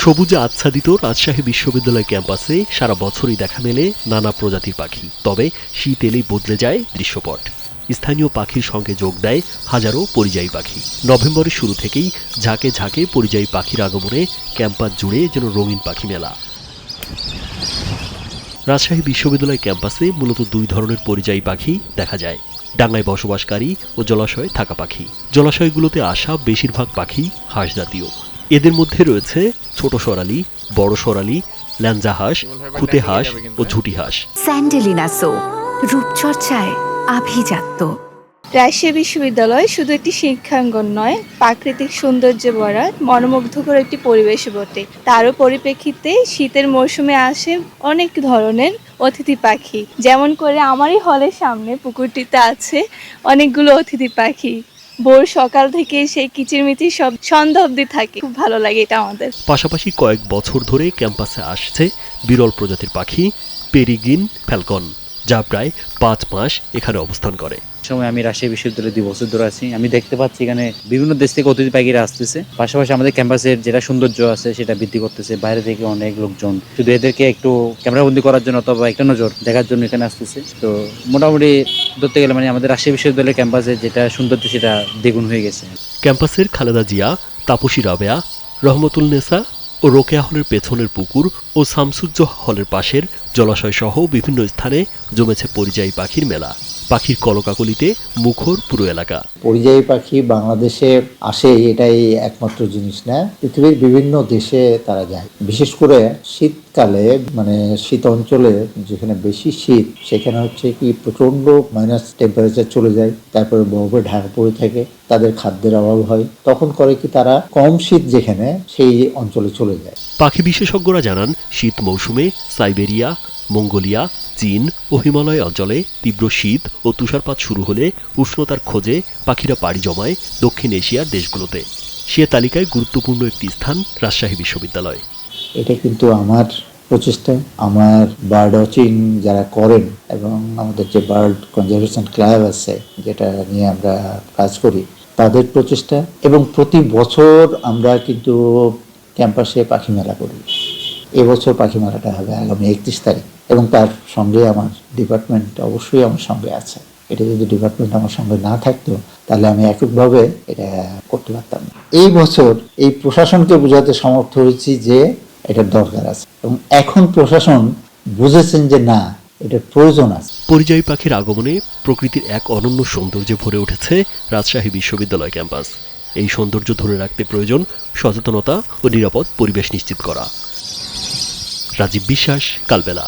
সবুজে আচ্ছাদিত রাজশাহী বিশ্ববিদ্যালয় ক্যাম্পাসে সারা বছরই দেখা মেলে নানা প্রজাতির পাখি। তবে শীত এলেই বদলে যায় দৃশ্যপট। স্থানীয় পাখির সঙ্গে যোগ দেয় হাজারো পরিযায়ী পাখি। নভেম্বরের শুরু থেকেই ঝাঁকে ঝাঁকে পরিযায়ী পাখির আগমনে ক্যাম্পাস জুড়ে যেন রঙিন পাখি মেলা। রাজশাহী বিশ্ববিদ্যালয় ক্যাম্পাসে মূলত দুই ধরনের পরিযায়ী পাখি দেখা যায়: ডাঙায় বসবাসকারী ও জলাশয়ে থাকা পাখি। জলাশয়গুলোতে আসা বেশিরভাগ পাখি হাঁস জাতীয়। এদের মধ্যে রয়েছে ছোট সরালি, বড় সরালি, ল্যাঞ্জা হাঁস, খুতে হাঁস ও ঝুটি হাঁস। স্যান্ডেলিনা সো, রূপচর্চায় আভিজাত্য। রাজশাহী বিশ্ববিদ্যালয় শুধু একটি শিক্ষাঙ্গন নয়, প্রাকৃতিক সৌন্দর্যে ভরা মনোমুগ্ধকর একটি পরিবেশ বটে। তারও পরিপ্রেক্ষিতে শীতের মৌসুমে আসে অনেক ধরনের অতিথি পাখি। যেমন করে আমারই হলের সামনে পুকুরটিতে আছে অনেকগুলো অতিথি পাখি। ভোর সকাল থেকে সেই কিচিরমিচির সব সন্ধ্যা অবধি থাকে। খুব ভালো লাগে এটা আমাদের। পাশাপাশি কয়েক বছর ধরে ক্যাম্পাসে আসছে বিরল প্রজাতির পাখি পেরিগ্রিন ফ্যালকন, যা প্রায় 5 মাস এখানে অবস্থান করে। সময় আমি রাজশাহী বিশ্ববিদ্যালয়ে 2 বছর ধরে আছি। আমি দেখতে পাচ্ছি এখানে বিভিন্ন দেশ থেকে অতিথি পাখিরা আসতেছে। পাশাপাশি আমাদের ক্যাম্পাসের যেটা সৌন্দর্য আছে সেটা বৃদ্ধি করতেছে। বাইরে থেকে অনেক লোকজন শুধু এদেরকে একটু ক্যামেরাবন্দি করার জন্য অথবা একটা নজর দেখার জন্য এখানে আসতেছে। তো মোটামুটি ধরতে গেলে আমাদের রাজশাহী বিশ্ববিদ্যালয়ের ক্যাম্পাসে যেটা সৌন্দর্য সেটা দ্বিগুণ হয়ে গেছে। ক্যাম্পাসের খালেদা জিয়া, তাপসী রাবেয়া, রহমতুল নেসা ও রোকেয়া হলের পেছনের পুকুর ও শামসুজ্জোহা হলের পাশের জলাশয় সহ বিভিন্ন স্থানে জমেছে পরিযায়ী পাখির মেলা। পাখির কলকাকলিতে মুখর পুরো এলাকা। পরিযায়ী পাখি বাংলাদেশে আসে এটাই একমাত্র জিনিস না, পৃথিবীর বিভিন্ন দেশে তারা যায়। বিশেষ করে শীতকালে শীত অঞ্চলে যেখানে বেশি শীত সেখানে হচ্ছে কি প্রচন্ড মাইনাস টেম্পারেচার চলে যায়, তারপরে বরফে ঢাকা পড়ে থাকে, তাদের খাদ্যের অভাব হয়, তখন করে কি তারা কম শীত যেখানে সেই অঞ্চলে চলে যায়। পাখি বিশেষজ্ঞরা জানান, শীত মৌসুমে সাইবেরিয়া, মঙ্গোলিয়া, চীন ও হিমালয় অঞ্চলে তীব্র শীত ও তুষারপাত শুরু হলে উষ্ণতার খোঁজে পাখিরা পাড়ি জমায় দক্ষিণ এশিয়ার দেশগুলোতে। সে তালিকায় গুরুত্বপূর্ণ একটি স্থান রাজশাহী বিশ্ববিদ্যালয়। এটা কিন্তু আমার প্রচেষ্টা, আমার বার্ড ওয়াচিং যারা করেন এবং আমাদের যে বার্ড কনজারভেশন ক্লাব আছে যেটা নিয়ে আমরা কাজ করি তাদের প্রচেষ্টা, এবং প্রতি বছর আমরা কিন্তু ক্যাম্পাসে পাখি মেলা করি। এবছর পাখি মেলাটা হবে আগামী 31 তারিখ, এবং তার সঙ্গে আমার ডিপার্টমেন্ট অবশ্যই আমার সঙ্গে আছে। এটা যদি ডিপার্টমেন্ট আমার সঙ্গে না থাকতো তাহলে আমি এককভাবে এটা করতে পারতাম না। এই বছর এই প্রশাসনকে বোঝাতে সমর্থ হয়েছি যে এটার দরকার আছে, এবং এখন প্রশাসন বুঝেছেন যে না, এটার প্রয়োজন আছে। পরিযায়ী পাখির আগমনে প্রকৃতির এক অনন্য সৌন্দর্যে ভরে উঠেছে রাজশাহী বিশ্ববিদ্যালয় ক্যাম্পাস। এই সৌন্দর্য ধরে রাখতে প্রয়োজন সচেতনতা ও নিরাপদ পরিবেশ নিশ্চিত করা। রাজীব বিশ্বাস, কালবেলা।